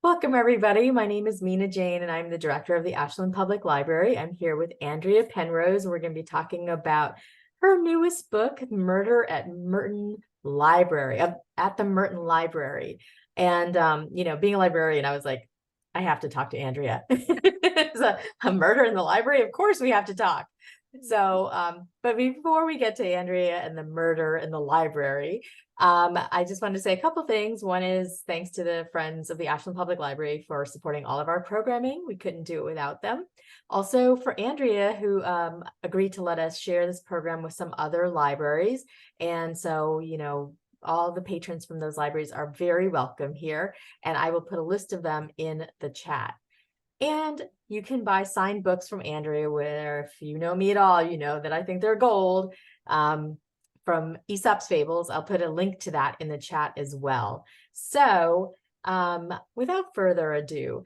Welcome, everybody. My name is Mina Jane, and I'm the director of the Ashland Public Library. I'm here with Andrea Penrose, and we're going to be talking about her newest book, Murder at Merton Library, at the Merton Library. And, being a librarian, I was like, I have to talk to Andrea. It's a murder in the library. Of course, we have to talk. But before we get to Andrea and the murder in the library, I just wanted to say a couple things. One is thanks to the Friends of the Ashland Public Library for supporting all of our programming. We couldn't do it without them. Also for Andrea, who agreed to let us share this program with some other libraries. And so, all the patrons from those libraries are very welcome here. And I will put a list of them in the chat. And you can buy signed books from Andrea, where if you know me at all, you know that I think they're gold. From Aesop's Fables, I'll put a link to that in the chat as well. So without further ado,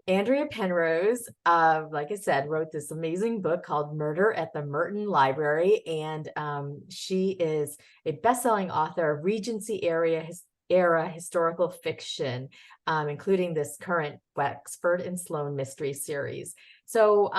Andrea Penrose, like I said, wrote this amazing book called Murder at the Merton Library. And she is a best-selling author of Regency-era historical fiction, including this current Wexford and Sloane mystery series. So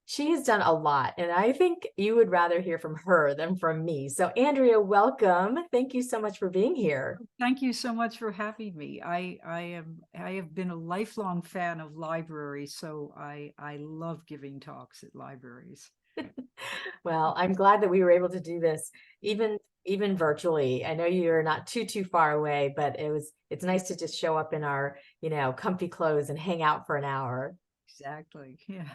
she has done a lot, and I think you would rather hear from her than from me. So Andrea, welcome. Thank you so much for being here. Thank you so much for having me. I have been a lifelong fan of libraries, so I love giving talks at libraries. Well, I'm glad that we were able to do this, even virtually. I know you're not too far away, but it's nice to just show up in our, comfy clothes and hang out for an hour. Exactly. Yeah.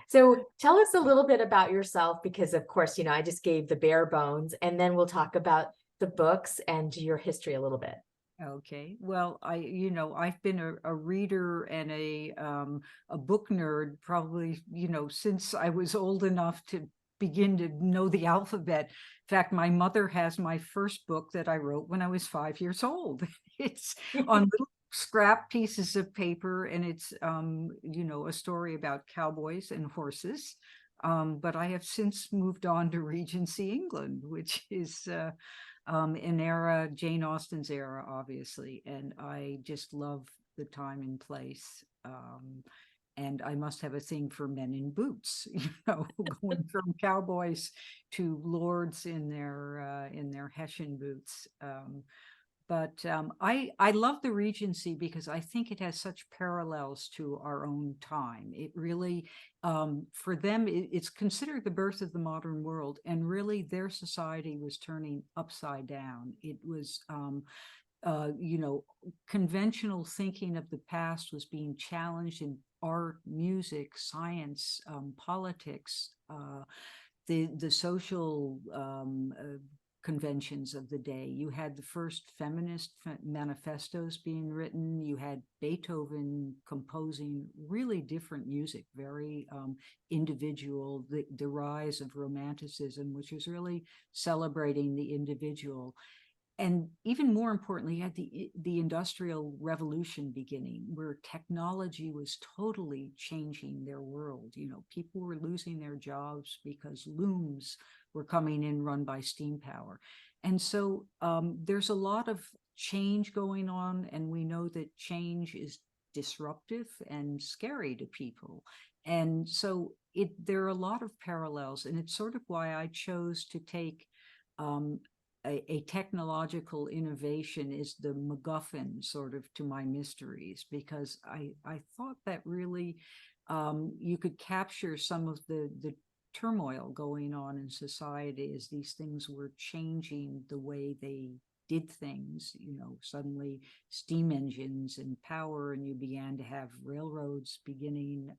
So tell us a little bit about yourself, because of course, I just gave the bare bones, and then we'll talk about the books and your history a little bit. Okay. Well, I've been a reader and a book nerd probably, since I was old enough to begin to know the alphabet. In fact, my mother has my first book that I wrote when I was 5 years old. It's on little scrap pieces of paper, and it's a story about cowboys and horses. But I have since moved on to Regency England, which is an era, Jane Austen's era, obviously, and I just love the time and place. And I must have a thing for men in boots, going from cowboys to lords in their Hessian boots. But I love the Regency because I think it has such parallels to our own time. It really, for them, it's considered the birth of the modern world, and really their society was turning upside down. It was, conventional thinking of the past was being challenged in art, music, science, politics, the social conventions of the day. You had the first feminist manifestos being written. You had Beethoven composing really different music, very individual, the rise of Romanticism, which was really celebrating the individual. And even more importantly, you had the Industrial Revolution beginning, where technology was totally changing their world. People were losing their jobs because looms were coming in run by steam power. And so there's a lot of change going on, and we know that change is disruptive and scary to people. And so there are a lot of parallels, and it's sort of why I chose to take a technological innovation is the MacGuffin sort of to my mysteries, because I thought that really you could capture some of the turmoil going on in society as these things were changing the way they did things. Suddenly steam engines and power, and you began to have railroads beginning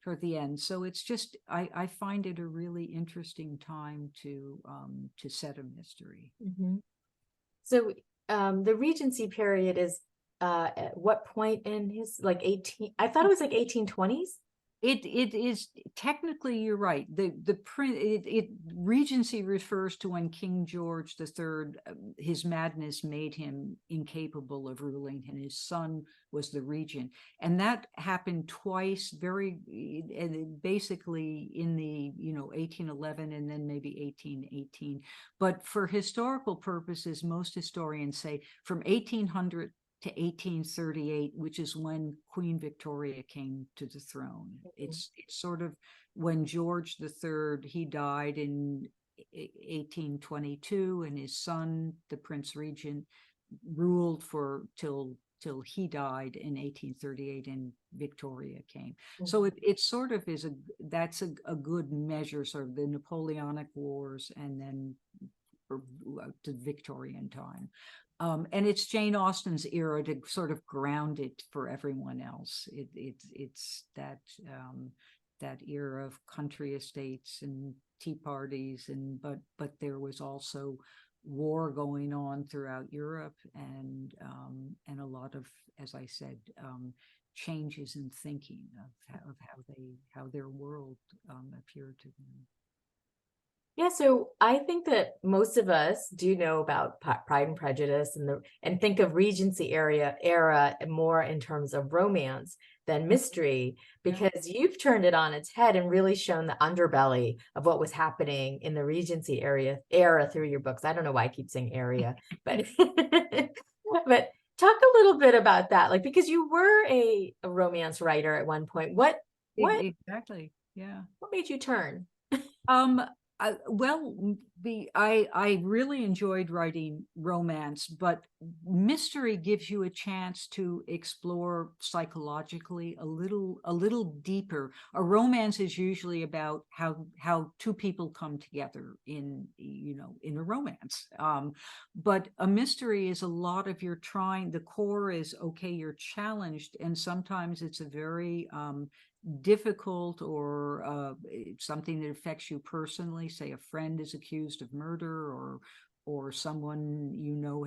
toward the end. So it's just, I find it a really interesting time to set a mystery. Mm-hmm. So the Regency period is at what point in his, like 18? I thought it was like 1820s. It is technically, you're right. The Regency refers to when King George III, his madness made him incapable of ruling, and his son was the regent, and that happened twice. Basically in the 1811 and then maybe 1818. But for historical purposes, most historians say from 1800 to 1838, which is when Queen Victoria came to the throne. It's sort of when George III, he died in 1822, and his son, the Prince Regent, ruled for till he died in 1838 and Victoria came. So it sort of is that's a good measure, sort of the Napoleonic Wars and then to Victorian time. And it's Jane Austen's era to sort of ground it for everyone else. It's that that era of country estates and tea parties, and but there was also war going on throughout Europe, and a lot of, as I said, changes in thinking of how their world appeared to them. Yeah, so I think that most of us do know about Pride and Prejudice and think of era more in terms of romance than mystery, because you've turned it on its head and really shown the underbelly of what was happening in the Regency era through your books. I don't know why I keep saying area, but but talk a little bit about that, like, because you were a romance writer at one point. What Exactly, yeah. what made you turn? Well, I really enjoyed writing romance, but mystery gives you a chance to explore psychologically a little deeper. A romance is usually about how two people come together in a romance. But a mystery is a lot of your trying. The core is, okay, you're challenged, and sometimes it's a very difficult or something that affects you personally. Say a friend is accused of murder, or someone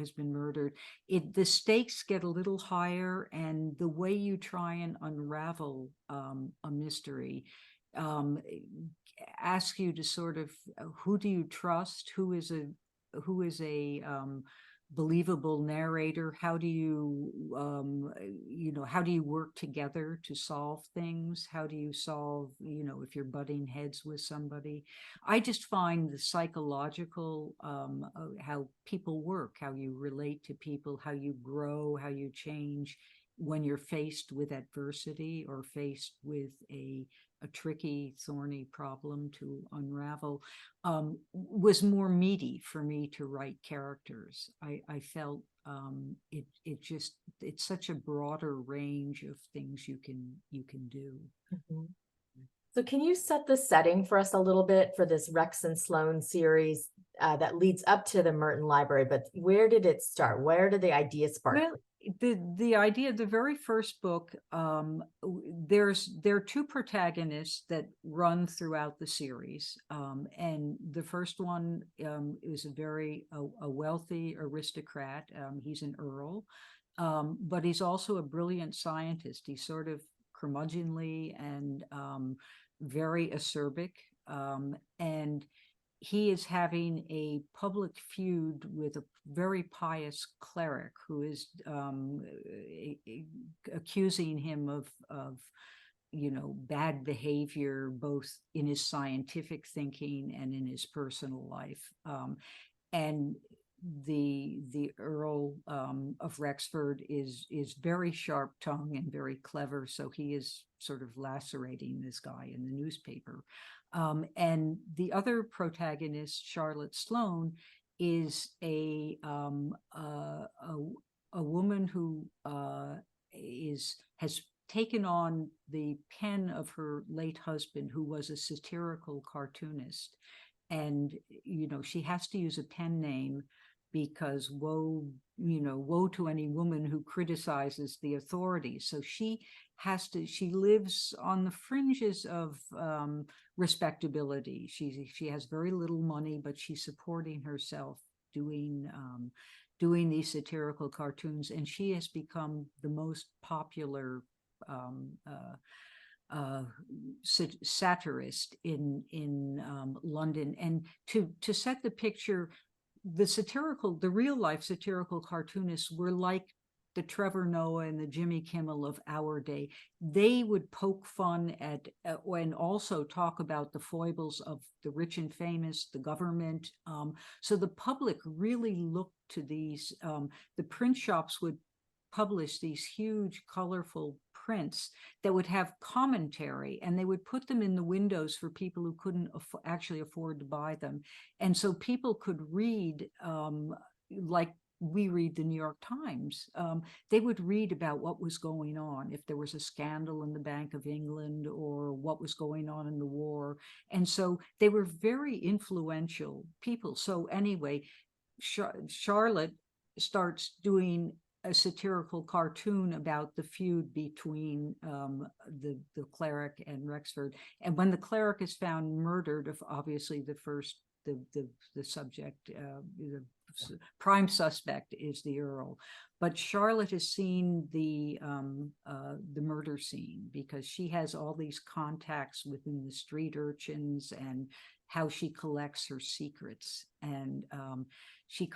has been murdered. The stakes get a little higher, and the way you try and unravel a mystery asks you to sort of, who do you trust? Who is a believable narrator? How do you how do you work together to solve things? How do you solve, if you're butting heads with somebody? I just find the psychological, how people work, how you relate to people, how you grow, how you change when you're faced with adversity or faced with a tricky, thorny problem to unravel, was more meaty for me to write characters. I felt it's such a broader range of things you can do. So can you set the setting for us a little bit for this Rex and Sloane series that leads up to the Merton Library? But where did it start? Where did the idea spark? Well, the idea, the very first book, there are two protagonists that run throughout the series, and the first one is a wealthy aristocrat. He's an earl, but he's also a brilliant scientist. He's sort of curmudgeonly and very acerbic, and he is having a public feud with a very pious cleric who is accusing him of bad behavior, both in his scientific thinking and in his personal life. And the Earl of Wrexford is very sharp-tongued and very clever, so he is sort of lacerating this guy in the newspaper. And the other protagonist, Charlotte Sloane, is a woman who has taken on the pen of her late husband, who was a satirical cartoonist, and she has to use a pen name because woe to any woman who criticizes the authorities. So she lives on the fringes of respectability. She has very little money, but she's supporting herself doing these satirical cartoons, and she has become the most popular satirist in London. And to set the picture, the real life satirical cartoonists were like the Trevor Noah and the Jimmy Kimmel of our day. They would poke fun at and also talk about the foibles of the rich and famous, the government. So the public really looked to these. The print shops would publish these huge, colorful prints that would have commentary, and they would put them in the windows for people who couldn't actually afford to buy them. And so people could read, like we read the New York Times. They would read about what was going on, if there was a scandal in the Bank of England or what was going on in the war. And so they were very influential people. So anyway, Charlotte starts doing a satirical cartoon about the feud between the cleric and Wrexford. And when the cleric is found murdered, obviously the subject, the prime suspect is the Earl. But Charlotte has seen the murder scene because she has all these contacts within the street urchins and how she collects her secrets. And she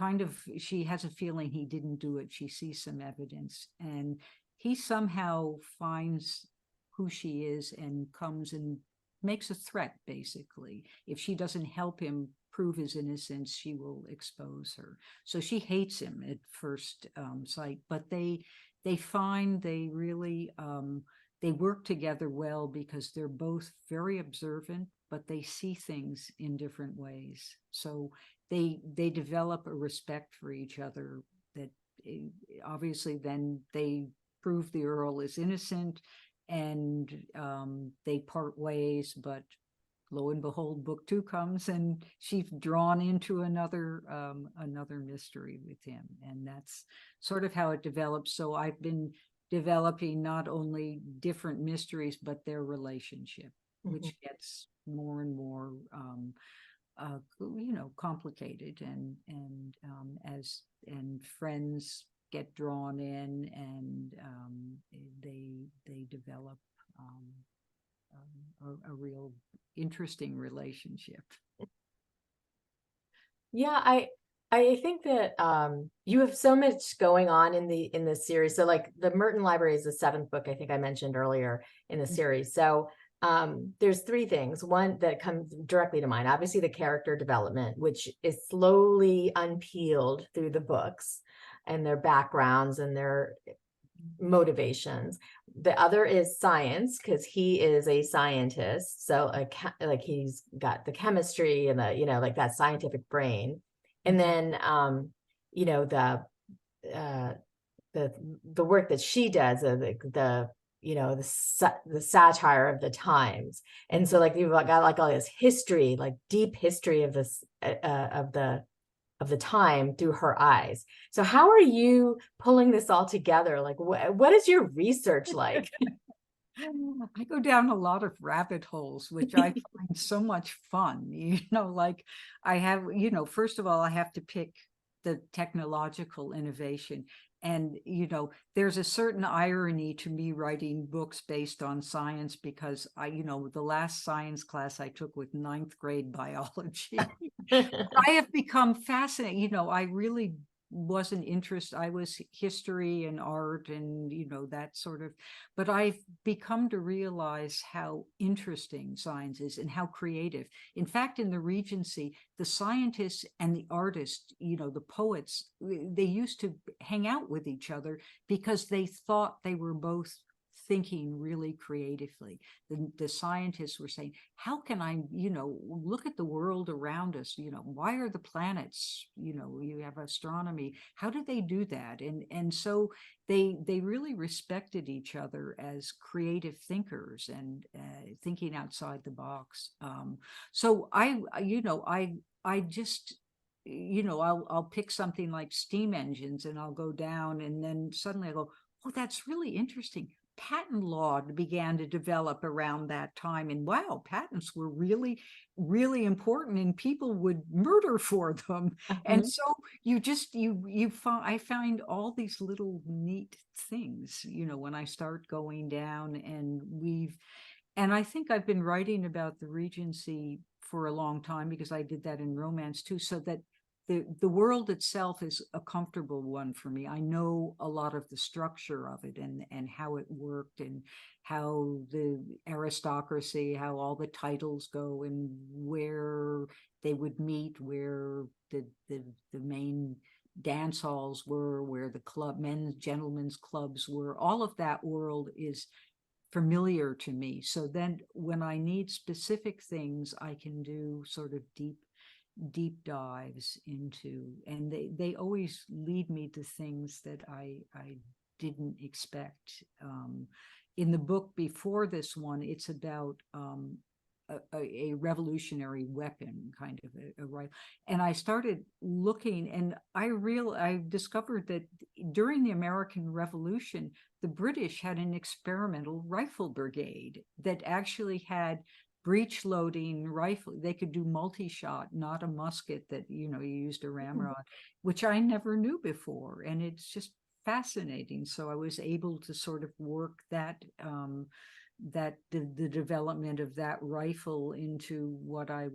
has a feeling he didn't do it. She sees some evidence, and he somehow finds who she is and comes and makes a threat, basically. If she doesn't help him prove his innocence, she will expose her. So she hates him at first sight, but they really they work together well because they're both very observant, but they see things in different ways. So they develop a respect for each other that obviously then they prove the Earl is innocent, and they part ways. But lo and behold, book 2 comes, and she's drawn into another mystery with him, and that's sort of how it develops. So I've been developing not only different mysteries but their relationship, which gets more and more complicated, and friends get drawn in, and they develop a real interesting relationship. Yeah, I think that you have so much going on in the series. So like the Merton Library is the 7th book I think I mentioned earlier in the series. So there's 3 things. One that comes directly to mind, obviously the character development, which is slowly unpeeled through the books and their backgrounds and their motivations. The other is science, because he is a scientist. So like he's got the chemistry and the, like that scientific brain. And then, the work that she does, the satire of the times. And so like you've got like all this history, like deep history of this, of the time through her eyes. So how are you pulling this all together? Like what is your research like? I go down a lot of rabbit holes, which I find so much fun. Like I have, first of all, I have to pick the technological innovation. And, there's a certain irony to me writing books based on science, because the last science class I took was 9th grade biology. I have become fascinated. I really wasn't interested. I was history and art and, that sort of, but I've become to realize how interesting science is and how creative. In fact, in the Regency, the scientists and the artists, the poets, they used to hang out with each other because they thought they were both thinking really creatively. The scientists were saying, how can I, look at the world around us, why are the planets, you have astronomy, how do they do that? And so they really respected each other as creative thinkers and thinking outside the box. So I just, I'll pick something like steam engines, and I'll go down, and then suddenly I go, oh, that's really interesting. Patent law began to develop around that time, and wow, patents were really, really important, and people would murder for them. And so I find all these little neat things, when I start going down and I think I've been writing about the Regency for a long time because I did that in romance too, so that the world itself is a comfortable one for me. I know a lot of the structure of it and how it worked, and how the aristocracy, how all the titles go, and where they would meet, where the main dance halls were, where the men's, gentlemen's clubs were. All of that world is familiar to me. So then when I need specific things, I can do sort of deep dives into, and they always lead me to things that I didn't expect. In the book before this one, it's about a revolutionary weapon, kind of a right. And I started looking, and I discovered that during the American Revolution, the British had an experimental rifle brigade that actually had breech loading rifle. They could do multi-shot, not a musket that you used a ramrod, which I never knew before. And it's just fascinating. So I was able to sort of work that the development of that rifle into what I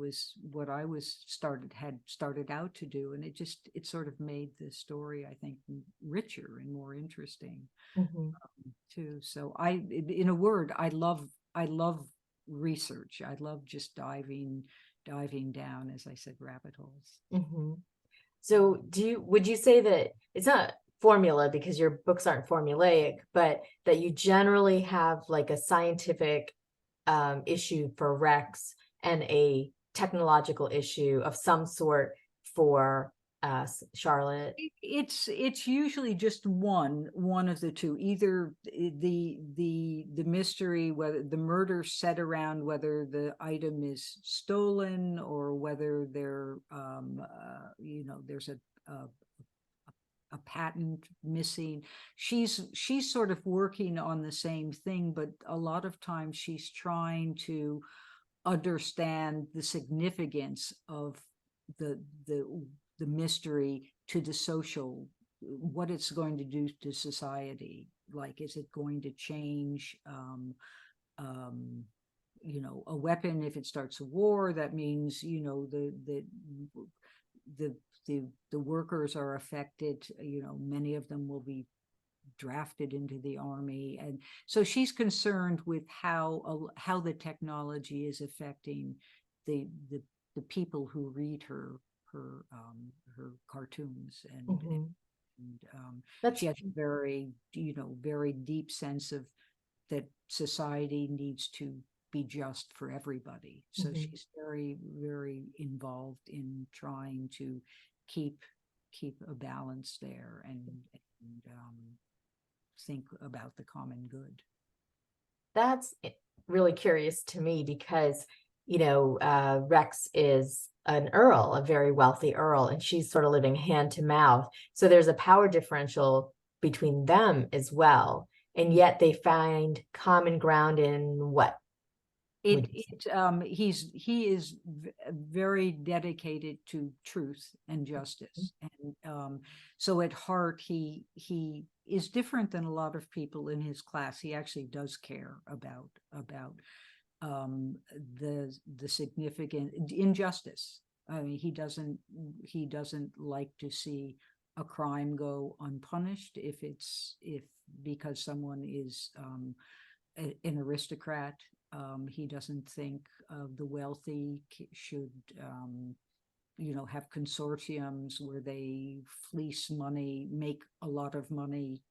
had started out to do. And it sort of made the story, I think, richer and more interesting too. So in a word, I love research. I love just diving down, as I said, rabbit holes. So would you say that it's not formula, because your books aren't formulaic, but that you generally have like a scientific issue for Rex and a technological issue of some sort for Charlotte? It's usually just one of the two, either the mystery, whether the murder set around whether the item is stolen or whether there's a patent missing. She's sort of working on the same thing, but a lot of times she's trying to understand the significance of the mystery to the social, what it's going to do to society. Like, is it going to change a weapon? If it starts a war, that means the workers are affected. Many of them will be drafted into the army, and so she's concerned with how the technology is affecting the people who read her cartoons, and she has a very very deep sense of that society needs to be just for everybody. So she's very, very involved in trying to keep a balance there and think about the common good. That's really curious to me because, Rex is an earl, a very wealthy earl, and she's sort of living hand to mouth. So there's a power differential between them as well. And yet they find common ground in what? He is very dedicated to truth and justice, and so at heart he is different than a lot of people in his class. He actually does care about the significant injustice. I mean, he doesn't like to see a crime go unpunished if because someone is an aristocrat. He doesn't think the wealthy should, have consortiums where they fleece money, make a lot of money,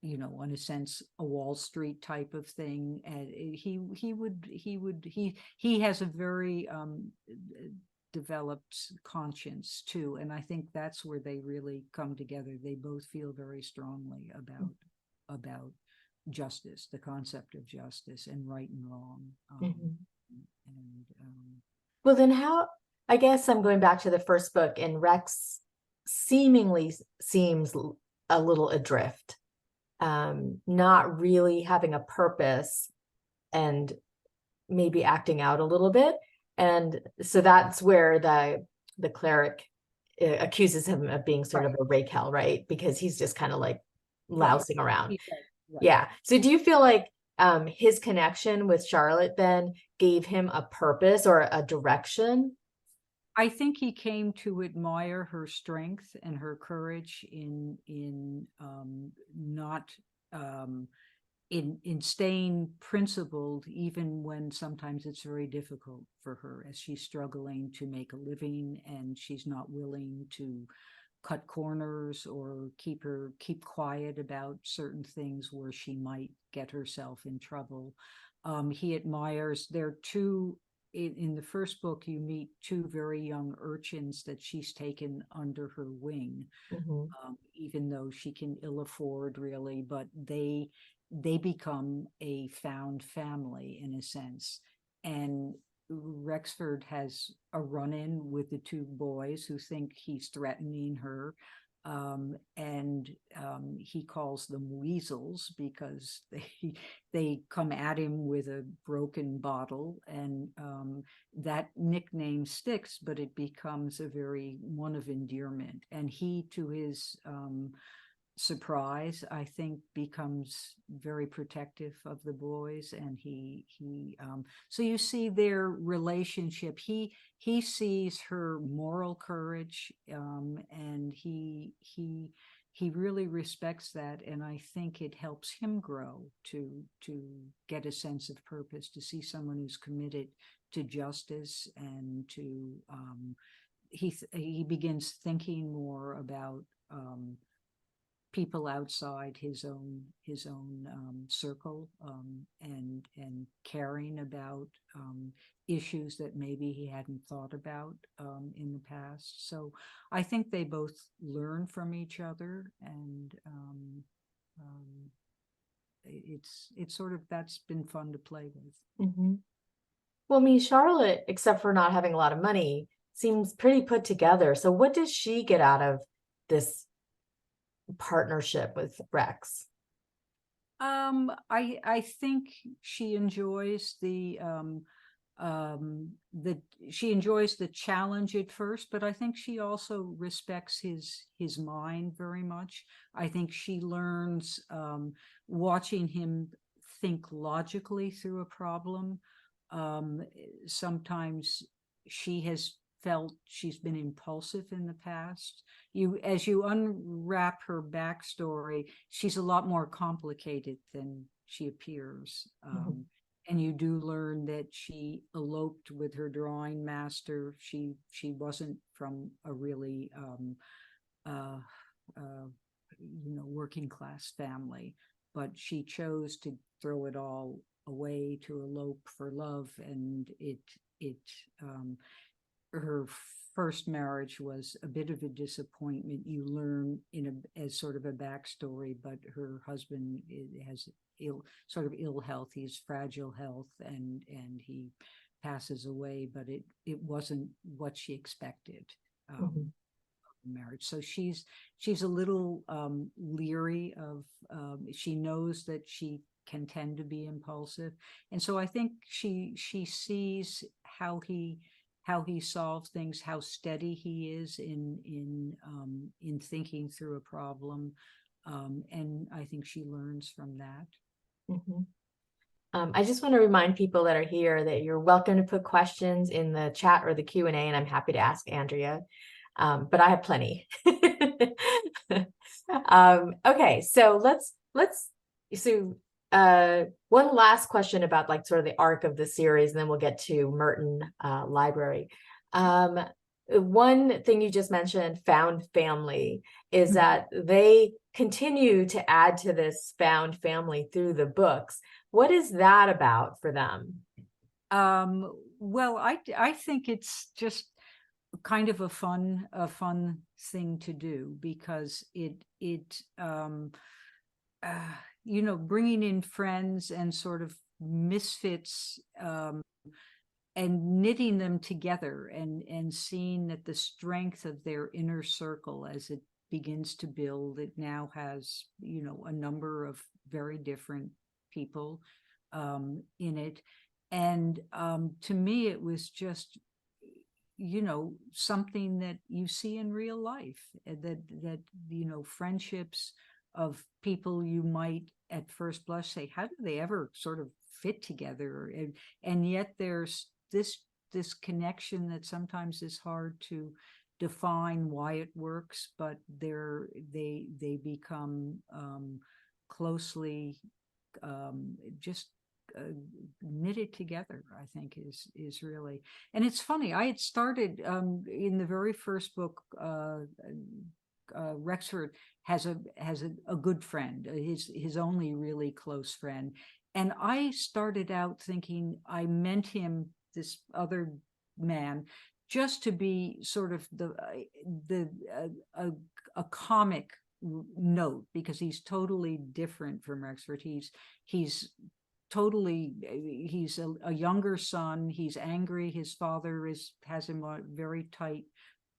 in a sense, a Wall Street type of thing. And he has a very developed conscience too, and I think that's where they really come together. They both feel very strongly about justice, the concept of justice and right and wrong. Well, then I guess I'm going back to the first book, and Rex seemingly seems a little adrift, not really having a purpose and maybe acting out a little bit. And so that's where the cleric accuses him of being sort of a rake-hell, right? Because he's just kind of like lousing around. Yeah. So do you feel like his connection with Charlotte then gave him a purpose or a direction? I think he came to admire her strength and her courage in not in staying principled, even when sometimes it's very difficult for her, as she's struggling to make a living and she's not willing to cut corners or keep quiet about certain things where she might get herself in trouble. He admires, there are two, in the first book, you meet two very young urchins that she's taken under her wing, even though she can ill afford really, but they become a found family in a sense. And Rexford has a run-in with the two boys who think he's threatening her. And he calls them weasels because they come at him with a broken bottle, and that nickname sticks, but it becomes a very one of endearment. And he, to his surprise, I think, becomes very protective of the boys, and so you see their relationship. He sees her moral courage, and he really respects that, and I think it helps him grow to get a sense of purpose, to see someone who's committed to justice, and to he begins thinking more about people outside his own circle, and caring about issues that maybe he hadn't thought about in the past. So I think they both learn from each other, and it's sort of, that's been fun to play with. Well, I mean, Charlotte, except for not having a lot of money, seems pretty put together. So what does she get out of this partnership with Rex? I think she enjoys the she enjoys the challenge at first, but I think she also respects his mind very much. I think she learns, watching him think logically through a problem. Sometimes she has felt she's been impulsive in the past. As you unwrap her backstory, she's a lot more complicated than she appears. And you do learn that she eloped with her drawing master. She wasn't from a really working class family, but she chose to throw it all away to elope for love, and her first marriage was a bit of a disappointment. You learn as sort of a backstory, but her husband has sort of ill health. He's fragile health, and he passes away, but it wasn't what she expected. Marriage. So she's a little leery of, she knows that she can tend to be impulsive, and so I think she sees how he solves things, how steady he is in thinking through a problem, and I think she learns from that. I just want to remind people that are here that you're welcome to put questions in the chat or the Q&A, and I'm happy to ask Andrea, but I have plenty. Okay, so let's one last question about like sort of the arc of the series, and then we'll get to Merton Library. One thing you just mentioned, found family, is that they continue to add to this found family through the books. What is that about for them? Well, I think it's just kind of a fun thing to do, because it bringing in friends and sort of misfits, and knitting them together, and seeing that the strength of their inner circle, as it begins to build, it now has a number of very different people in it. And to me, it was just something that you see in real life, that friendships of people you might at first blush say, how do they ever sort of fit together, and yet there's this connection that sometimes is hard to define why it works, but they become closely just knitted together, I think is really. And it's funny, I had started in the very first book, Rexford has a good friend, his only really close friend. And I started out thinking I meant him, this other man, just to be sort of a comic note, because he's totally different from Rexford. He's totally, he's a younger son. He's angry. His father has him on very tight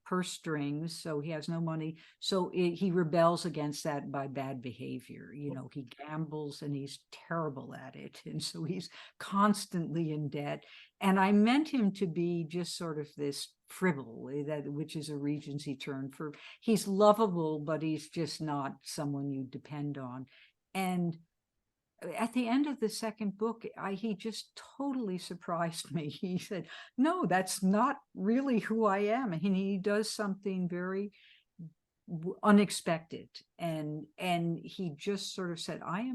purse strings, so he has no money. So he rebels against that by bad behavior. He gambles and he's terrible at it, and so he's constantly in debt. And I meant him to be just sort of this fribble, which is a Regency term for he's lovable, but he's just not someone you depend on. And at the end of the second book, he just totally surprised me. He said, "No, that's not really who I am." And he does something very unexpected. And he just sort of said, I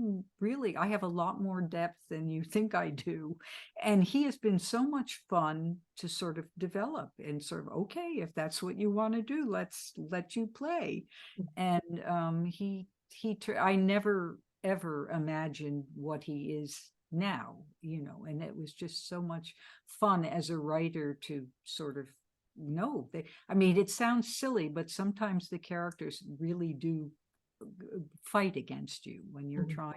have a lot more depth than you think I do. And he has been so much fun to sort of develop, and sort of, okay, if that's what you want to do, let's let you play. And I never ever imagined what he is now, and it was just so much fun as a writer to sort of know that. I mean, it sounds silly, but sometimes the characters really do fight against you when you're trying.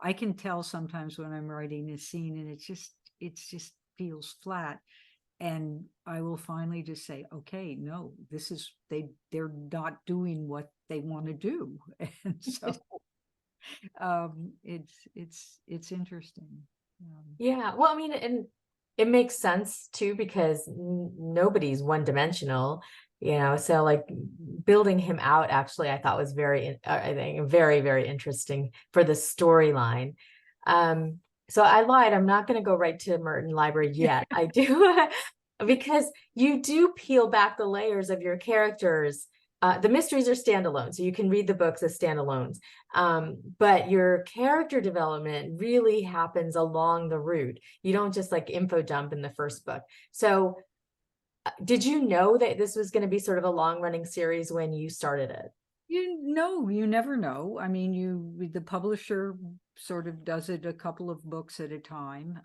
I can tell sometimes when I'm writing a scene and it just feels flat. And I will finally just say, okay, no, they're not doing what they want to do. And so it's interesting. Yeah, well, I mean, and it makes sense too, because nobody's one-dimensional, so like building him out actually I thought was I think very, very interesting for the storyline. So I lied, I'm not going to go right to Merton Library yet. I do because you do peel back the layers of your characters. The mysteries are standalone, so you can read the books as standalones. But your character development really happens along the route. You don't just like info dump in the first book. So did you know that this was going to be sort of a long-running series when you started it? You never know. I mean, the publisher sort of does it a couple of books at a time.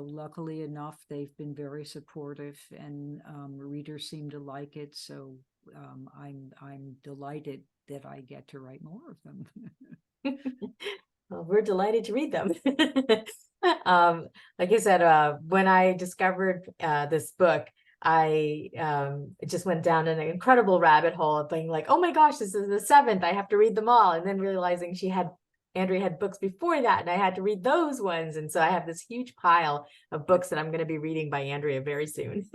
Luckily enough, they've been very supportive, and readers seem to like it. So I'm delighted that I get to write more of them. Well, we're delighted to read them. Like I said, when I discovered this book, I just went down an incredible rabbit hole of being like, oh my gosh, this is the seventh. I have to read them all. And then realizing Andrea had books before that, and I had to read those ones. And so I have this huge pile of books that I'm going to be reading by Andrea very soon.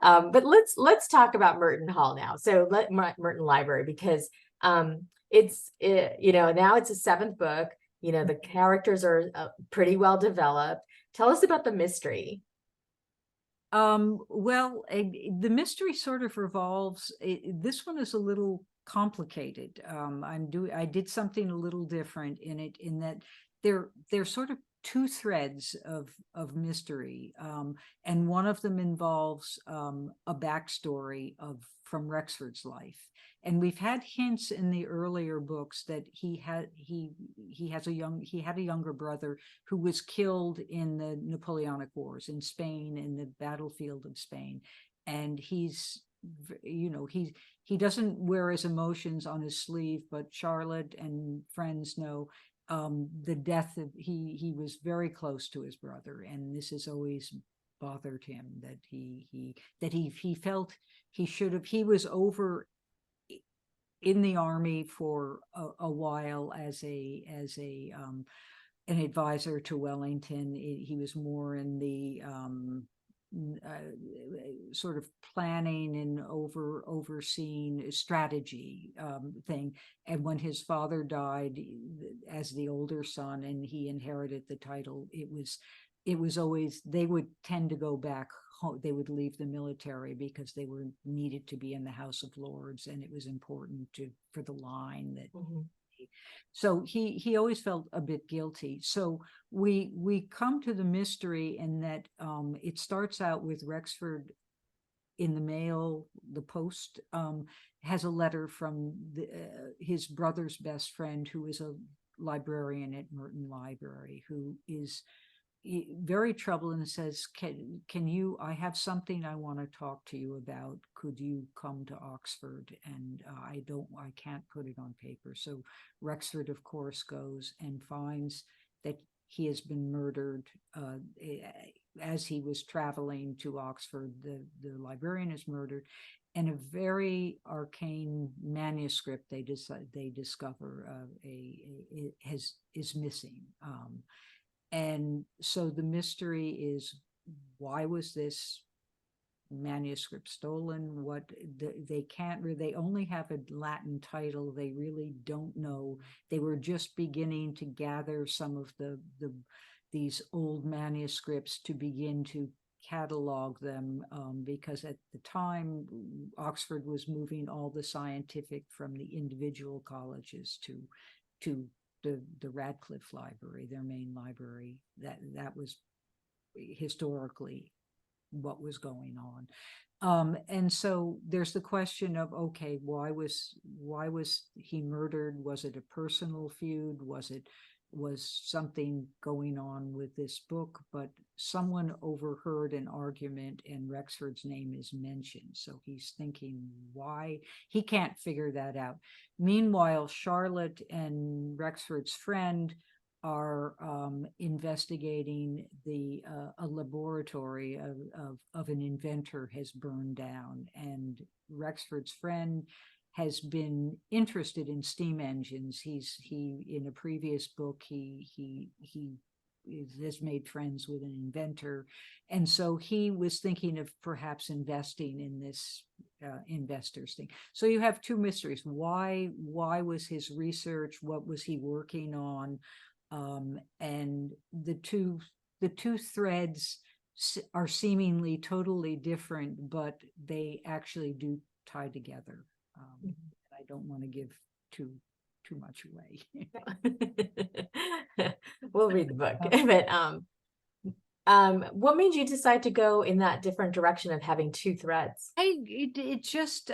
But let's talk about Merton Hall now. So Merton Library, because now it's a seventh book. The characters are pretty well developed. Tell us about the mystery. Well, the mystery sort of revolves. This one is a little complicated. I did something a little different in it, in that they're sort of two threads of mystery, and one of them involves a backstory from Rexford's life. And we've had hints in the earlier books that he had a younger brother who was killed in the Napoleonic Wars in Spain, in the battlefield of Spain. And he doesn't wear his emotions on his sleeve, but Charlotte and friends know the death of he was very close to his brother, and this has always bothered him, that he felt he was over in the army for a while as an advisor to Wellington. He was more in the sort of planning and overseeing strategy thing. And when his father died as the older son and he inherited the title, it was always, they would tend to go back home. They would leave the military because they were needed to be in the House of Lords, and it was important for the line that. So he always felt a bit guilty. So we come to the mystery in that it starts out with Rexford in the mail, the post has a letter from his brother's best friend, who is a librarian at Merton Library, who is very troubled and says, can you, I have something I want to talk to you about. Could you come to Oxford? And I can't put it on paper. So Wrexford, of course, goes and finds that he has been murdered as he was traveling to Oxford. The librarian is murdered, and a very arcane manuscript they discover is missing. And so the mystery is, why was this manuscript stolen? What they only have a Latin title. They really don't know. They were just beginning to gather some of these old manuscripts to begin to catalog them, because at the time Oxford was moving all the scientific from the individual colleges to the Radcliffe Library, their main library. That was historically what was going on. And so there's the question of, okay, why was he murdered? Was it a personal feud? Was something going on with this book? But someone overheard an argument and Wrexford's name is mentioned. So he's thinking, why? He can't figure that out. Meanwhile, Charlotte and Wrexford's friend are investigating a laboratory of an inventor has burned down, and Rexford's friend has been interested in steam engines. He in a previous book he has made friends with an inventor, and so he was thinking of perhaps investing in this investors thing. So you have two mysteries. Why was his research? What was he working on? And the two threads are seemingly totally different, but they actually do tie together. I don't want to give too much away. We'll read the book. But what made you decide to go in that different direction of having two threads? It just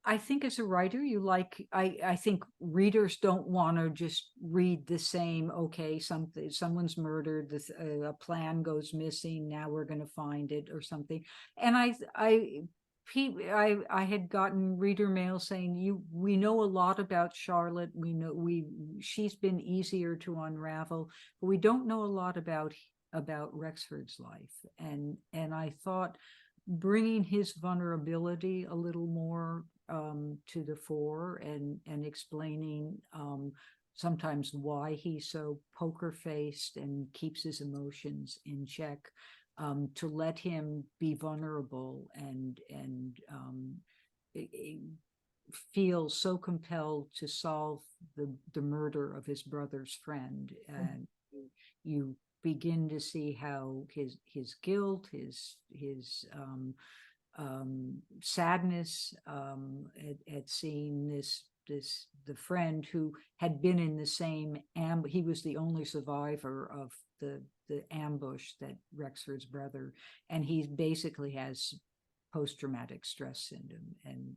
I think as a writer, I think readers don't want to just read the same, okay, someone's murdered, a plan goes missing, now we're going to find it or something. And I had gotten reader mail saying, we know a lot about Charlotte. She's been easier to unravel, but we don't know a lot about Rexford's life. And I thought bringing his vulnerability a little more to the fore, and explaining sometimes why he's so poker faced and keeps his emotions in check, to let him be vulnerable and feel so compelled to solve the murder of his brother's friend. And you begin to see how his guilt, his sadness at seeing the friend who had been in the same he was the only survivor of the ambush that Rexford's brother, and he basically has post-traumatic stress syndrome, and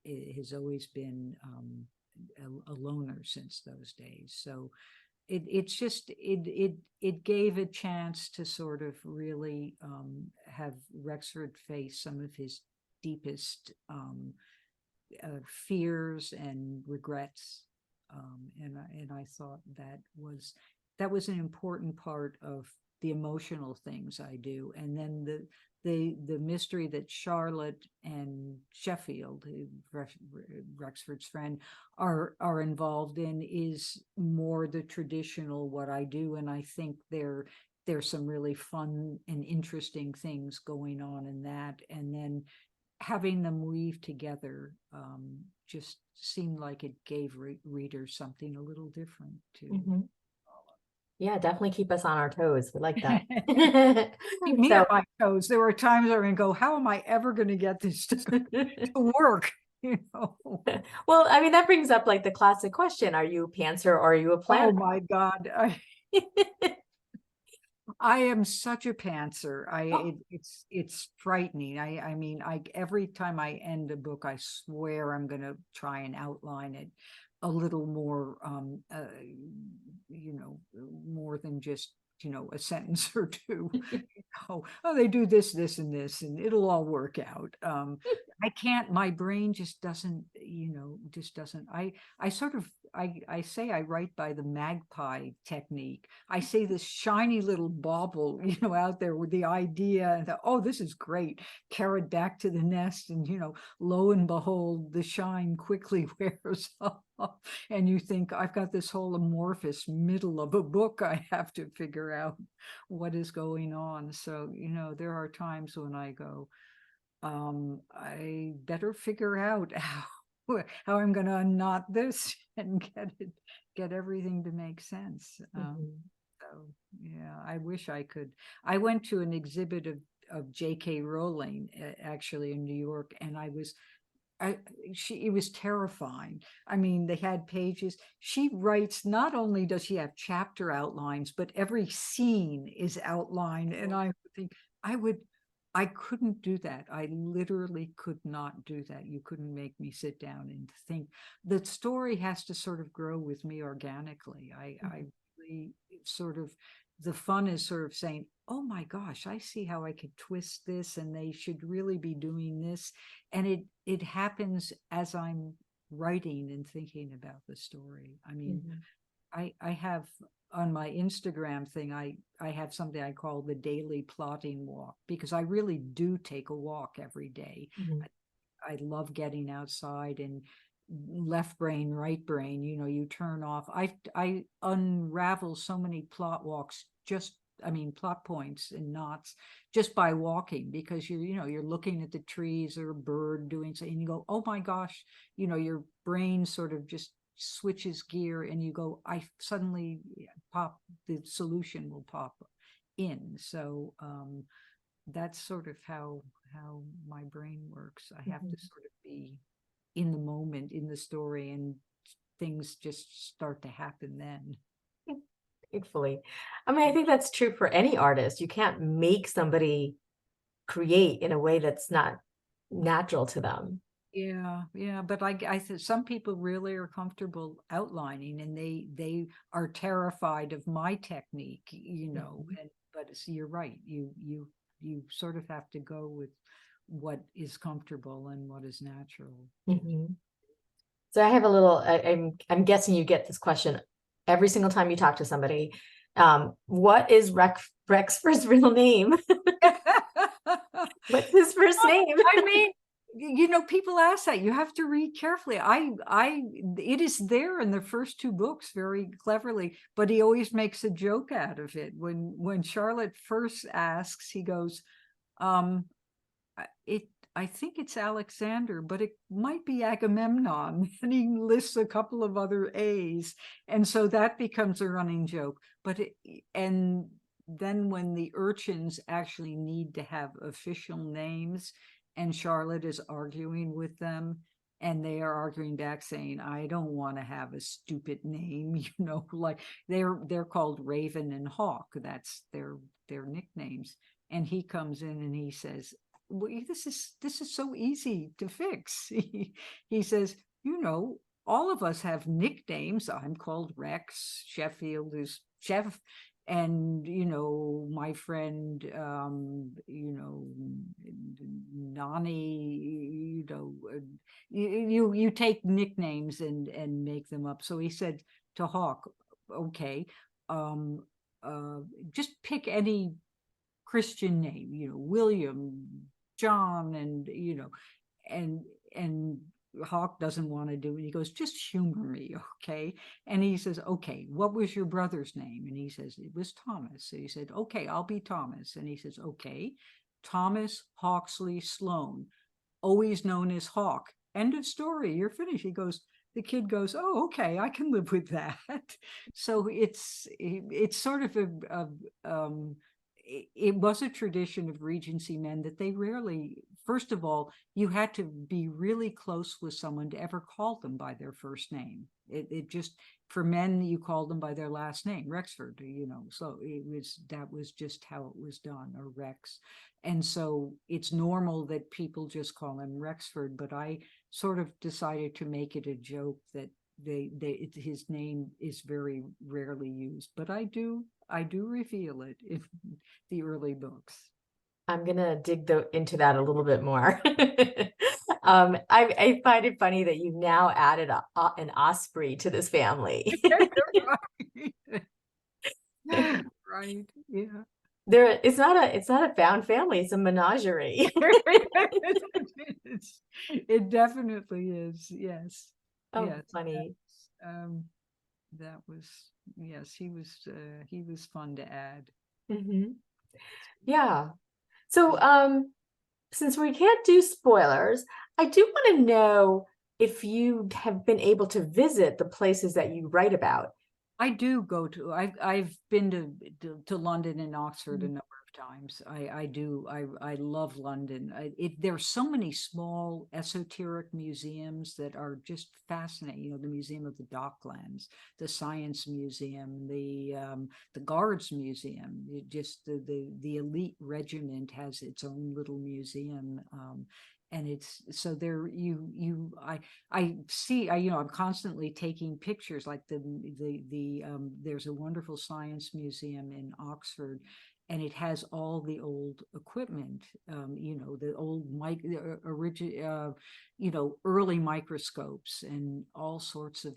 it has always been a loner since those days. So it gave a chance to sort of really have Rexford face some of his deepest fears and regrets, and I thought that was an important part of the emotional things I do. And then the mystery that Charlotte and Sheffield, Rexford's friend, are involved in is more the traditional what I do, and I think there's some really fun and interesting things going on in that. And then having them weave together just seemed like it gave readers something a little different to Yeah, definitely keep us on our toes. We like that. Keep me on my toes. There were times I would go, how am I ever going to get this to work? Well, I mean, that brings up like the classic question: are you a pantser or are you a planner? Oh my God. I am such a pantser. Oh. It's frightening. I mean, every time I end a book, I swear I'm going to try and outline it a little more, more than just, a sentence or two. Oh, they do this, this, and this, and it'll all work out. I can't, my brain just doesn't, just doesn't. I sort of, I say I write by the magpie technique. I say this shiny little bauble, out there with the idea that, oh, this is great. Carrot back to the nest, and, lo and behold, the shine quickly wears off. And you think, I've got this whole amorphous middle of a book I have to figure out what is going on. So, there are times when I go, I better figure out how I'm going to unknot this and get everything to make sense. Mhm. So yeah, I wish I could. I went to an exhibit of J.K. Rowling, actually, in New York, and it was terrifying. I mean, they had pages. She writes, not only does she have chapter outlines, but every scene is outlined. And I think I couldn't do that. I literally could not do that. You couldn't make me sit down and think. The story has to sort of grow with me organically. I really sort of, the fun is sort of saying, oh my gosh, I see how I could twist this, and they should really be doing this. And it happens as I'm writing and thinking about the story. I mean, Mhm. I have on my Instagram thing, I have something I call the daily plotting walk, because I really do take a walk every day. Mhm. I love getting outside, and left brain, right brain, you turn off. I unravel so many plot walks, just, I mean, plot points and knots, just by walking, because you're looking at the trees or a bird doing something, and you go, oh my gosh, your brain sort of just switches gear, and you go, I suddenly pop, the solution will pop in. So that's sort of how my brain works. I have Mhm. to sort of be in the moment, in the story, and things just start to happen then. Thankfully. I mean, I think that's true for any artist. You can't make somebody create in a way that's not natural to them. Yeah, but I think some people really are comfortable outlining, and they are terrified of my technique, Mhm. and but you're right. You sort of have to go with what is comfortable and what is natural. Mhm. So I have a little, I'm guessing you get this question every single time you talk to somebody. What is Rexford's real name? What's his first name? I mean, people ask that. You have to read carefully. It is there in the first two books very cleverly, but he always makes a joke out of it. When Charlotte first asks, he goes, um, it I think it's Alexander, but it might be Agamemnon. And he lists a couple of other A's. And so that becomes a running joke. And then when the urchins actually need to have official names, and Charlotte is arguing with them, and they are arguing back saying, I don't want to have a stupid name, like they're called Raven and Hawk. That's their nicknames. And he comes in and he says, well, this is so easy to fix. He says, all of us have nicknames. I'm called Rex. Sheffield is Chef. And my friend, Nani, you take nicknames and make them up. So he said to Hawk, okay, um, just pick any Christian name, William, John, and and Hawk doesn't want to do it. He goes, just humor me, okay? And he says, okay, what was your brother's name? And he says, it was Thomas. So he said, okay, I'll be Thomas. And he says, okay, Thomas Hawksley Sloan, always known as Hawk. End of story. You're finished. The kid goes, oh, okay, I can live with that. So it's sort of it was a tradition of Regency men that they rarely first of all, you had to be really close with someone to ever call them by their first name. It just, for men, you called them by their last name, Rexford, so that was just how it was done, or Rex. And so it's normal that people just call him Rexford, but I sort of decided to make it a joke that his name is very rarely used, but I do reveal it in the early books. I'm gonna dig into that a little bit more. I find it funny that you've now added an osprey to this family. Right, yeah. It's not a found family, it's a menagerie. It definitely is, yes. Oh, Yes, funny. that was, yes, he was fun to add. Hmm. Yeah. So, since we can't do spoilers, I do want to know if you have been able to visit the places that you write about. I do go to, I've been to London and Oxford a Mhm. number of times. I love London. There's so many small esoteric museums that are just fascinating. The Museum of the Docklands, the Science Museum, the Guards Museum. Just the elite regiment has its own little museum. And it's so there I see, I'm constantly taking pictures, like there's a wonderful science museum in Oxford, and it has all the old equipment, the old early microscopes and all sorts of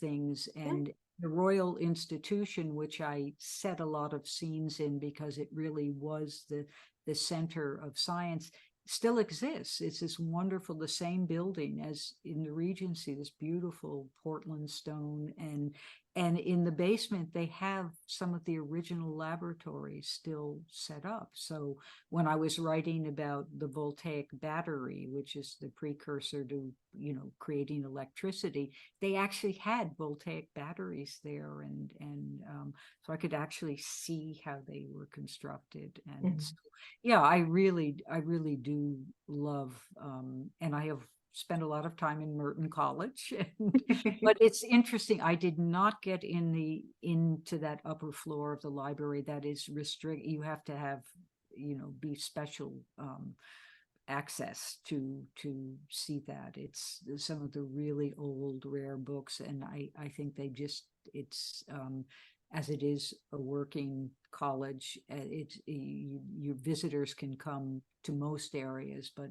things. And the Royal Institution, which I set a lot of scenes in because it really was the center of science, still exists. It's this wonderful, the same building as in the Regency, this beautiful Portland stone, and in the basement they have some of the original laboratories still set up. So when I was writing about the voltaic battery, which is the precursor to creating electricity, they actually had voltaic batteries there, and so I could actually see how they were constructed. And Mhm. yeah, I really do love, and I have spent a lot of time in Merton College, but it's interesting. I did not get into that upper floor of the library. That is restrict. You have to have, be special access to see that. It's some of the really old, rare books, and I think it's as it is a working college, your visitors can come to most areas, but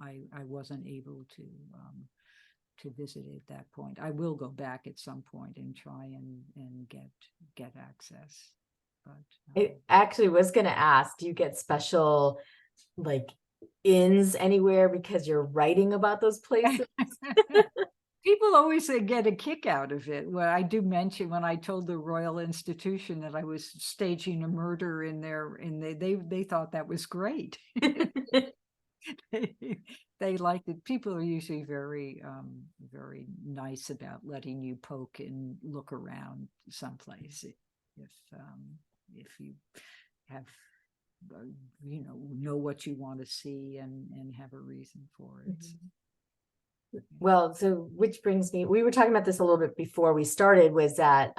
I wasn't able to visit at that point. I will go back at some point and try and get access. But I actually was going to ask, do you get special like ins anywhere because you're writing about those places? people always get a kick out of it. Well, I do mention when I told the Royal Institution that I was staging a murder in there, and they thought that was great. They liked it. People are usually very nice about letting you poke and look around someplace if you have know what you want to see and have a reason for it. Well, so which brings me, we were talking about this a little bit before we started, was that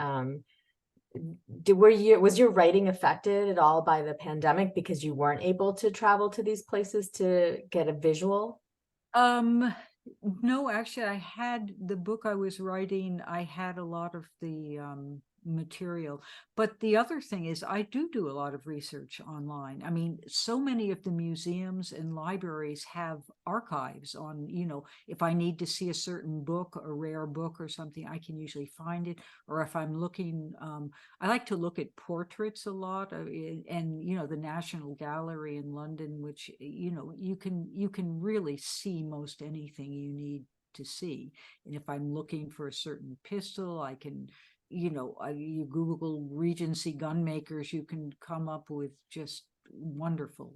was your writing affected at all by the pandemic because you weren't able to travel to these places to get a visual? No, actually, I had the book I was writing, I had a lot of the material. But the other thing is, I do a lot of research online. I mean, so many of the museums and libraries have archives on, if I need to see a certain book, a rare book or something, I can usually find it. Or if I'm looking, I like to look at portraits a lot, and the National Gallery in London, which you can really see most anything you need to see. And if I'm looking for a certain pistol, I can, you Google Regency gun makers, you can come up with just wonderful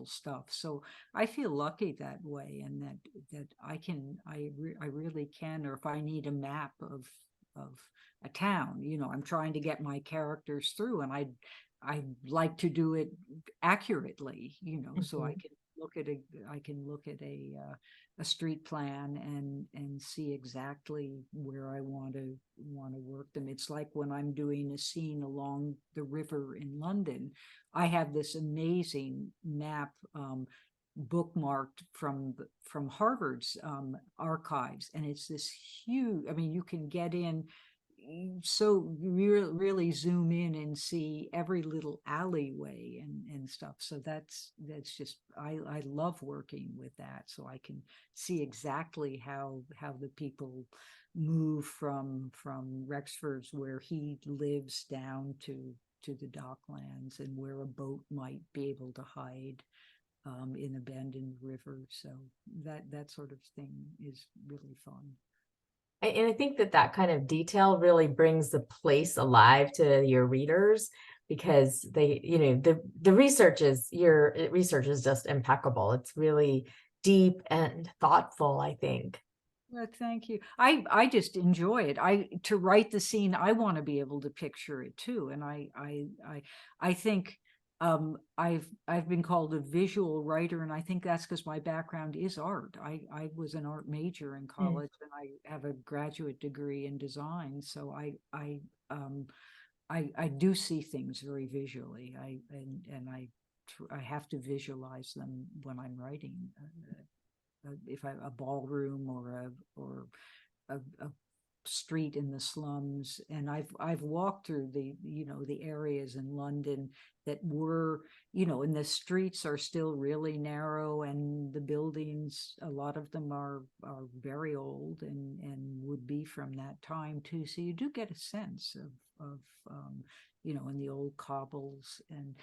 stuff. So I feel lucky that way, and that I really can. Or if I need a map of a town, I'm trying to get my characters through, and I like to do it accurately, so I can I can look at a street plan and see exactly where I want to work them. It's like when I'm doing a scene along the river in London, I have this amazing map bookmarked from Harvard's archives, and it's this huge. I mean, you can get in so really zoom in and see every little alleyway and stuff. So that's just I love working with that, so I can see exactly how the people move from Rexford's where he lives down to the docklands, and where a boat might be able to hide in abandoned river. So that sort of thing is really fun. And I think that kind of detail really brings the place alive to your readers, because they, the research is, your research is just impeccable. It's really deep and thoughtful, I think. Well, thank you. I just enjoy it. To write the scene, I want to be able to picture it too. And I think I've been called a visual writer, and I think that's because my background is art. I was an art major in college, and I have a graduate degree in design. So I do see things very visually. I have to visualize them when I'm writing. If a ballroom or a street in the slums, and I've walked through the areas in London that were, and the streets are still really narrow, and the buildings, a lot of them are very old and would be from that time too. So you do get a sense of in the old cobbles, and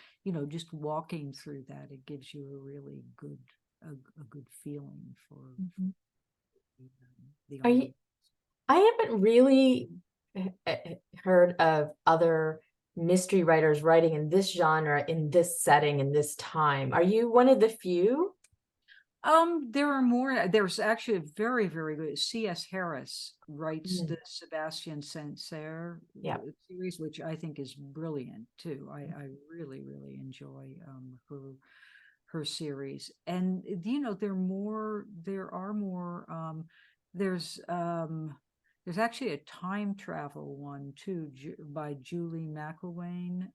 just walking through that, it gives you a really good feeling for the Are art. you, I haven't really heard of other mystery writers writing in this genre, in this setting, in this time. Are you one of the few? There are more. There's actually a very, very good C.S. Harris writes the Sebastian Saint-Cyr Yeah. series, which I think is brilliant too. I really, really enjoy her series. And there are more. There's actually a time travel one too, by Julie McElwain.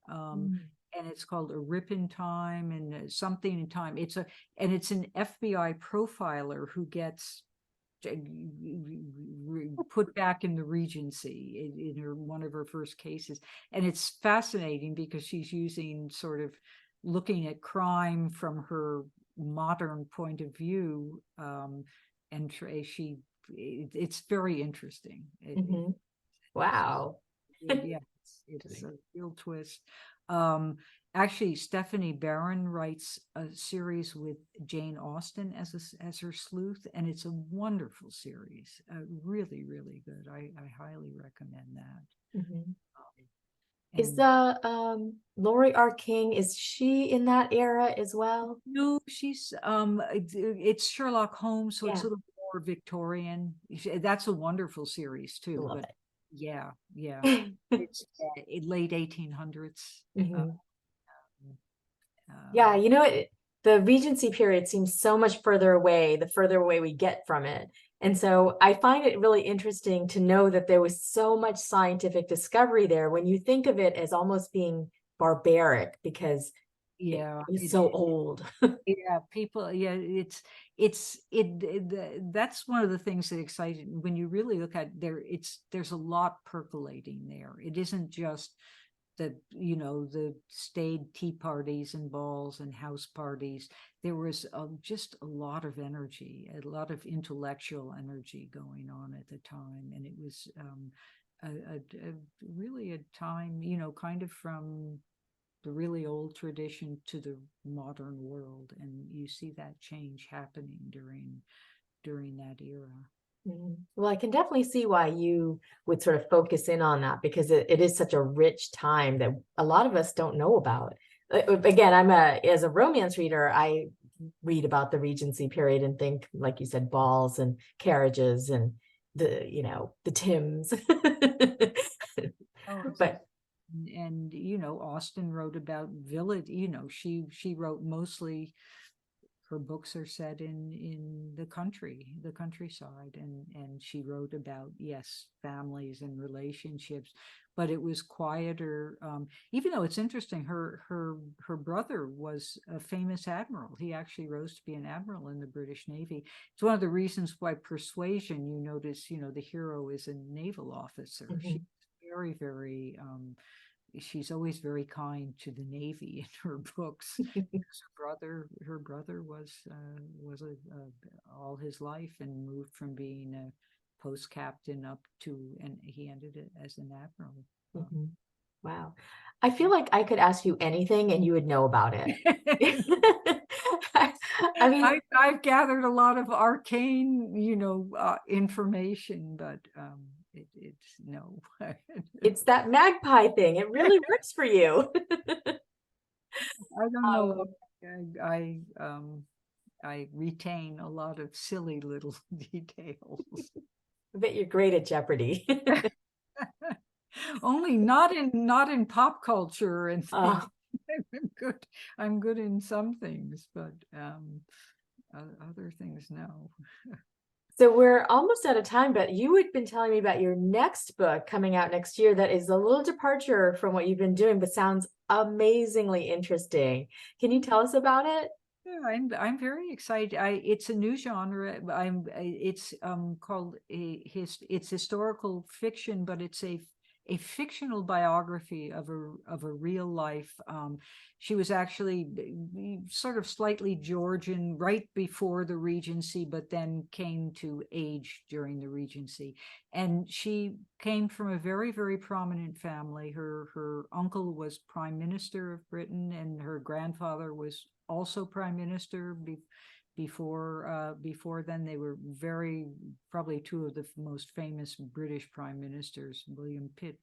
And it's called A Rip in Time, and something in time. It's an FBI profiler who gets put back in the Regency in one of her first cases. And it's fascinating because she's using sort of looking at crime from her modern point of view. And it's very interesting. Wow. Yeah, it's a real twist. Actually, Stephanie Barron writes a series with Jane Austen as her sleuth, and it's a wonderful series. Really, really good. I highly recommend that. Is the Laurie R. King, is she in that era as well? No, she's it's Sherlock Holmes, so it's a Yeah. little more Victorian. That's a wonderful series too. Love But yeah, it. it's late 1800s. Yeah, the Regency period seems so much further away, the further away we get from it. And so I find it really interesting to know that there was so much scientific discovery there when you think of it as almost being barbaric, because it's so old. Yeah, people, that's one of the things that excited when you really look at there's a lot percolating there. It isn't just the staid tea parties and balls and house parties. There was just a lot of energy, a lot of intellectual energy going on at the time. And it was really a time, kind of from the really old tradition to the modern world. And you see that change happening during that era. Well, I can definitely see why you would sort of focus in on that, because it is such a rich time that a lot of us don't know about. Again, as a romance reader, I read about the Regency period and think, like you said, balls and carriages and the Tims. But Austen wrote about village, she wrote mostly her books are set in the countryside, and she wrote about, yes, families and relationships, but it was quieter. Even though it's interesting, her brother was a famous admiral. He actually rose to be an admiral in the British Navy. It's one of the reasons why Persuasion, you notice, the hero is a naval officer. She's very, very she's always very kind to the Navy in her books. Because her brother was all his life, and moved from being a post captain up to, and he ended it as an admiral. Wow. I feel like I could ask you anything and you would know about it. I mean, I've gathered a lot of arcane, information, but it's no. it's that magpie thing. It really works for you. I don't know. I retain a lot of silly little details. I bet you're great at Jeopardy. Only not in pop culture and things. Oh, I'm good in some things, but other things, no. so we're almost out of time, but you had been telling me about your next book coming out next year that is a little departure from what you've been doing, but sounds amazingly interesting. Can you tell us about it? Yeah, I'm very excited. It's a new genre. It's called it's historical fiction, but it's a fictional biography of a real life. She was actually sort of slightly Georgian right before the Regency, but then came to age during the Regency. And she came from a very, very prominent family. Her uncle was Prime Minister of Britain, and her grandfather was also Prime Minister. Before then, they were probably two of the most famous British prime ministers, William Pitt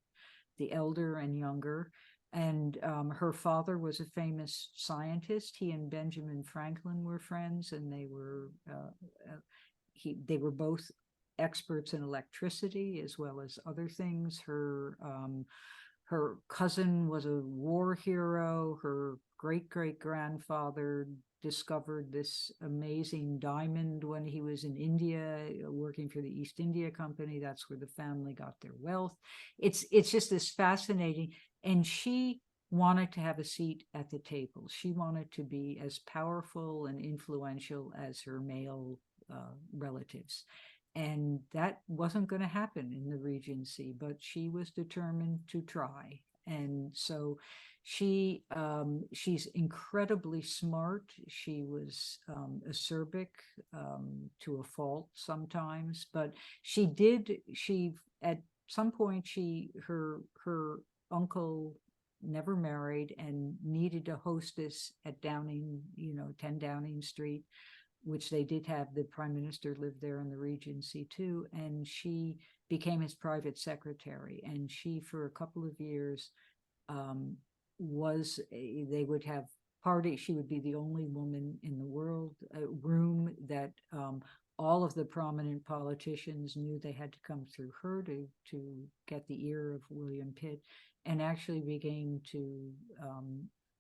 the elder and younger. And her father was a famous scientist. He and Benjamin Franklin were friends, and they were both experts in electricity as well as other things. Her cousin was a war hero. Her great-great-grandfather discovered this amazing diamond when he was in India, working for the East India Company. That's where the family got their wealth. It's just this fascinating. And she wanted to have a seat at the table. She wanted to be as powerful and influential as her male relatives. And that wasn't going to happen in the Regency, but she was determined to try. And so she's incredibly smart. She was acerbic to a fault sometimes, but at some point her uncle never married and needed a hostess at Downing, 10 Downing Street, which they did have. The Prime Minister lived there in the Regency too, and she became his private secretary. And she, for a couple of years, they would have parties. She would be the only woman in the room that all of the prominent politicians knew they had to come through her to get the ear of William Pitt, and actually began to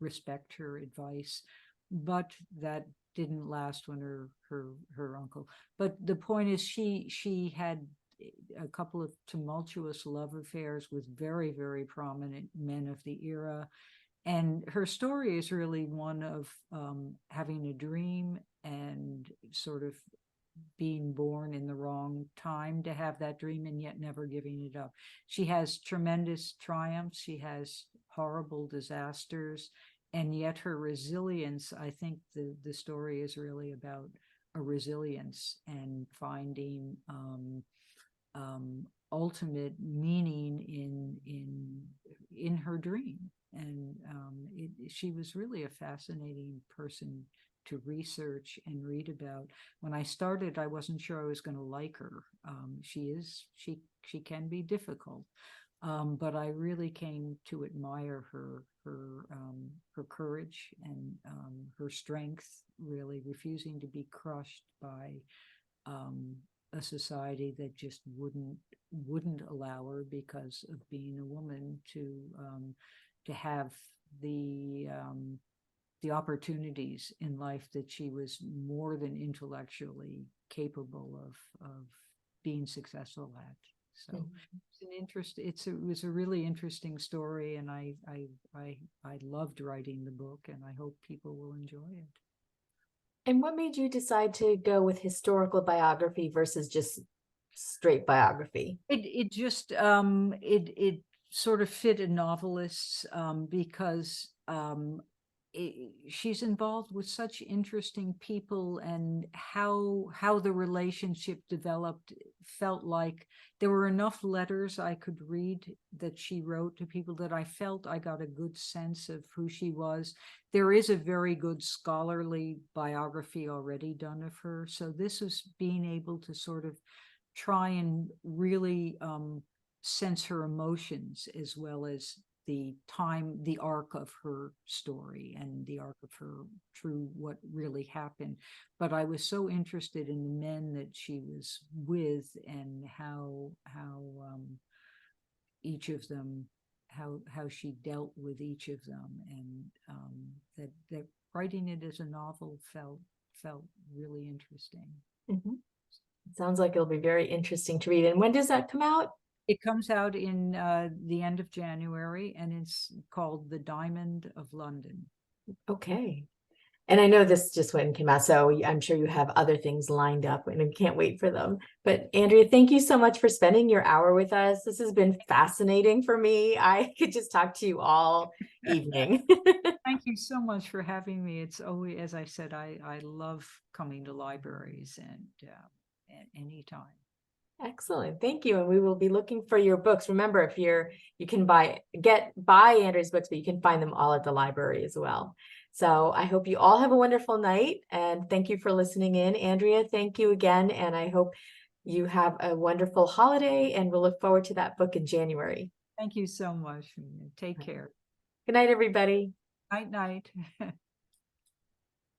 respect her advice. But that didn't last when her uncle. But the point is, she had a couple of tumultuous love affairs with very, very prominent men of the era. And her story is really one of having a dream and sort of being born in the wrong time to have that dream, and yet never giving it up. She has tremendous triumphs. She has horrible disasters. And yet her resilience, I think the story is really about a resilience and finding ultimate meaning in her dream. And she was really a fascinating person to research and read about. When I started, I wasn't sure I was going to like her. She can be difficult. But I really came to admire her courage and her strength, really refusing to be crushed by a society that just wouldn't allow her, because of being a woman, to have the the opportunities in life that she was more than intellectually capable of being successful at. So it's an interest. It was a really interesting story, and I loved writing the book, and I hope people will enjoy it. And what made you decide to go with historical biography versus just straight biography? It just it sort of fit a novelist's because she's involved with such interesting people, and how the relationship developed felt like there were enough letters I could read that she wrote to people that I felt I got a good sense of who she was. There is a very good scholarly biography already done of her, so this was being able to sort of try and really sense her emotions, as well as the arc of her story and the arc of her true what really happened. But I was so interested in the men that she was with, and how each of them, how she dealt with each of them, and that writing it as a novel felt really interesting. Mm-hmm. Sounds like it'll be very interesting to read. And when does that come out? It comes out in the end of January, and it's called The Diamond of London. Okay. And I know this just went and came out, so I'm sure you have other things lined up and I can't wait for them. But Andrea, thank you so much for spending your hour with us. This has been fascinating for me. I could just talk to you all evening. Thank you so much for having me. It's always, as I said, I love coming to libraries, and at any time. Excellent. Thank you. And we will be looking for your books. Remember, if you can buy Andrea's books, but you can find them all at the library as well. So I hope you all have a wonderful night, and thank you for listening in. Andrea, thank you again. And I hope you have a wonderful holiday, and we'll look forward to that book in January. Thank you so much. Take care. Good night, everybody. Night, night.